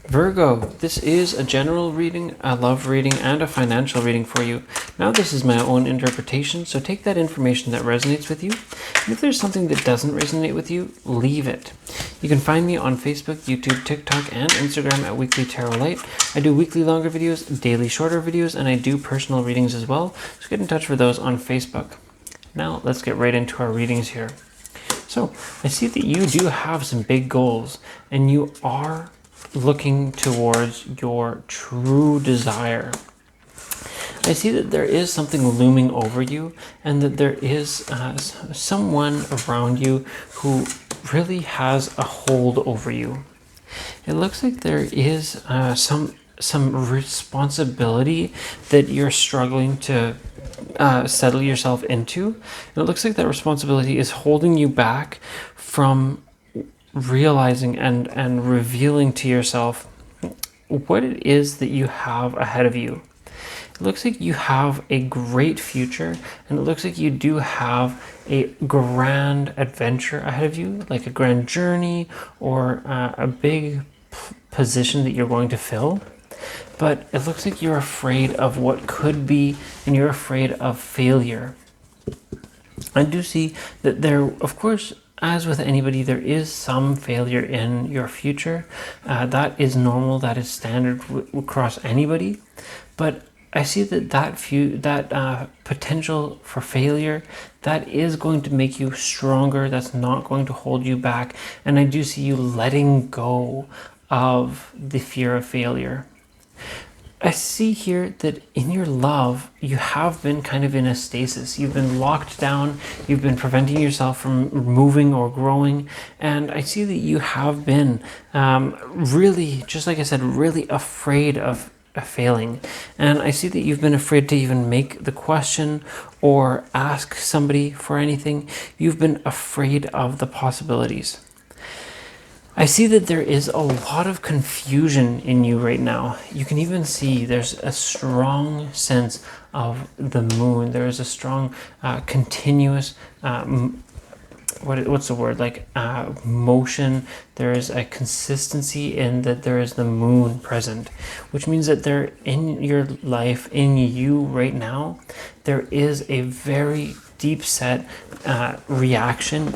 Virgo, this is a general reading, a love reading, and a financial reading for you. Now this is my own interpretation, so take that information that resonates with you. And if there's something that doesn't resonate with you, leave it. You can find me on Facebook, YouTube, TikTok, and Instagram at Weekly Tarot Light. I do weekly longer videos, daily shorter videos, and I do personal readings as well, so get in touch for those on Facebook. Now let's get right into our readings here. So I see that you do have some big goals, and you are looking towards your true desire. I see that there is something looming over you, and that there is someone around you who really has a hold over you. It looks like there is some responsibility that you're struggling to settle yourself into. And it looks like that responsibility is holding you back from realizing and revealing to yourself what it is that you have ahead of you. It looks like you have a great future, and it looks like you do have a grand adventure ahead of you, like a grand journey or a big position that you're going to fill. But it looks like you're afraid of what could be, and you're afraid of failure. I do see that there, of course, as with anybody, there is some failure in your future. That is normal. That is standard across anybody. But I see that potential for failure, that is going to make you stronger. That's not going to hold you back. And I do see you letting go of the fear of failure. I see here that in your love, you have been kind of in a stasis. You've been locked down. You've been preventing yourself from moving or growing. And I see that you have been really, just like I said, really afraid of failing. And I see that you've been afraid to even make the question or ask somebody for anything. You've been afraid of the possibilities. I see that there is a lot of confusion in you right now. You can even see there's a strong sense of the moon. There is a strong continuous what's the word, like motion. There is a consistency in that there is the moon present, which means that there in your life, in you right now, there is a very deep set reaction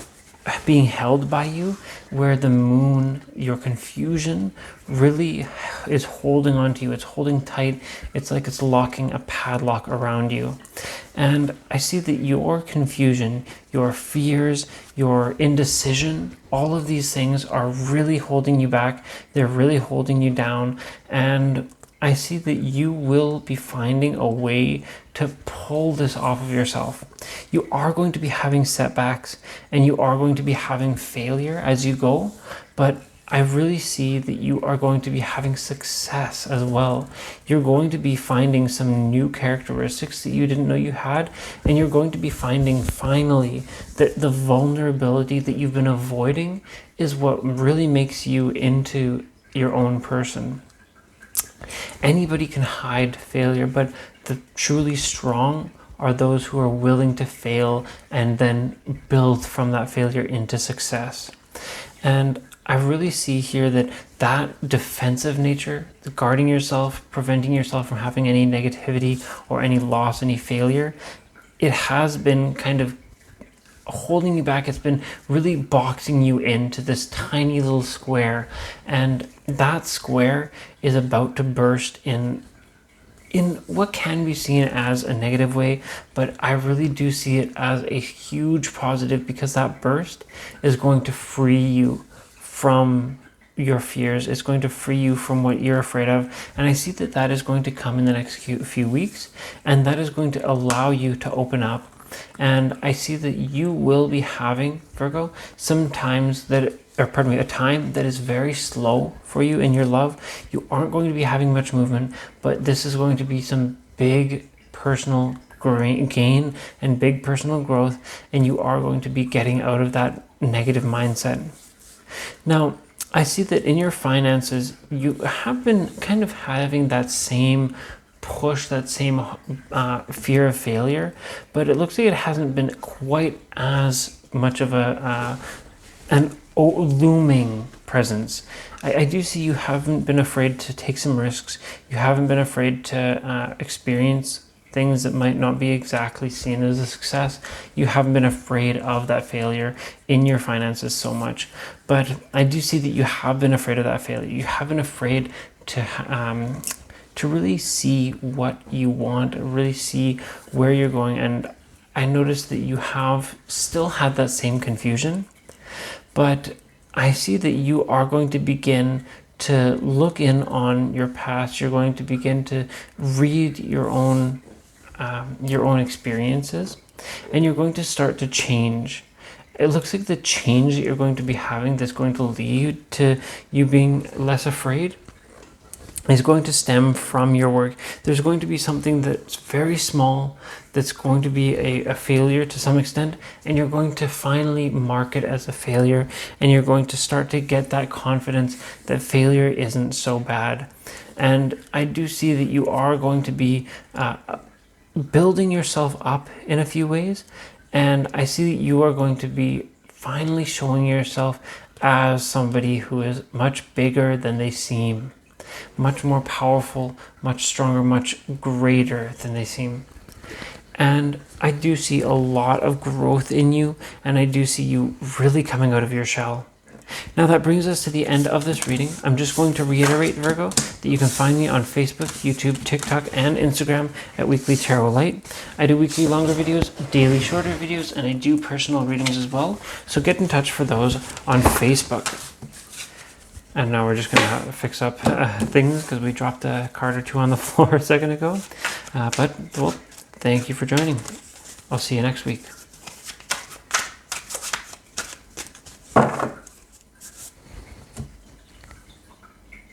being held by you, where the moon, your confusion, really is holding on to you. It's holding tight. It's like it's locking a padlock around you. And I see that your confusion, your fears, your indecision, all of these things are really holding you back. They're really holding you down. And I see that you will be finding a way to pull this off of yourself. You are going to be having setbacks, and you are going to be having failure as you go, but I really see that you are going to be having success as well. You're going to be finding some new characteristics that you didn't know you had, and you're going to be finding finally that the vulnerability that you've been avoiding is what really makes you into your own person. Anybody can hide failure, but the truly strong are those who are willing to fail and then build from that failure into success. And I really see here that defensive nature, the guarding yourself, preventing yourself from having any negativity or any loss, any failure, it has been kind of holding you back. It's been really boxing you into this tiny little square, and that square is about to burst in what can be seen as a negative way, but I really do see it as a huge positive, because that burst is going to free you from your fears. It's going to free you from what you're afraid of, and I see that that is going to come in the next few weeks, and that is going to allow you to open up. And I see that you will be having, Virgo, a time that is very slow for you in your love. You aren't going to be having much movement, but this is going to be some big personal gain and big personal growth, and you are going to be getting out of that negative mindset. Now, I see that in your finances, you have been kind of having that same push, that same fear of failure, but it looks like it hasn't been quite as much of an looming presence. I do see you haven't been afraid to take some risks. You haven't been afraid to experience things that might not be exactly seen as a success. You haven't been afraid of that failure in your finances so much. But I do see that you have been afraid of that failure. You have been afraid to really see what you want, really see where you're going. And I noticed that you have still had that same confusion, but I see that you are going to begin to look in on your past. You're going to begin to read your own experiences, and you're going to start to change. It looks like the change that you're going to be having that's going to lead to you being less afraid is going to stem from your work. There's going to be something that's very small, that's going to be a failure to some extent, and you're going to finally mark it as a failure, and you're going to start to get that confidence that failure isn't so bad. And I do see that you are going to be building yourself up in a few ways, and I see that you are going to be finally showing yourself as somebody who is much bigger than they seem, much more powerful, much stronger, much greater than they seem. And I do see a lot of growth in you, and I do see you really coming out of your shell. Now that brings us to the end of this reading. I'm just going to reiterate, Virgo, that you can find me on Facebook, YouTube, TikTok, and Instagram at Weekly Tarot Light. I do weekly longer videos, daily shorter videos, and I do personal readings as well. So get in touch for those on Facebook. And now we're just going to fix up things because we dropped a card or two on the floor a second ago. But, well, thank you for joining. I'll see you next week.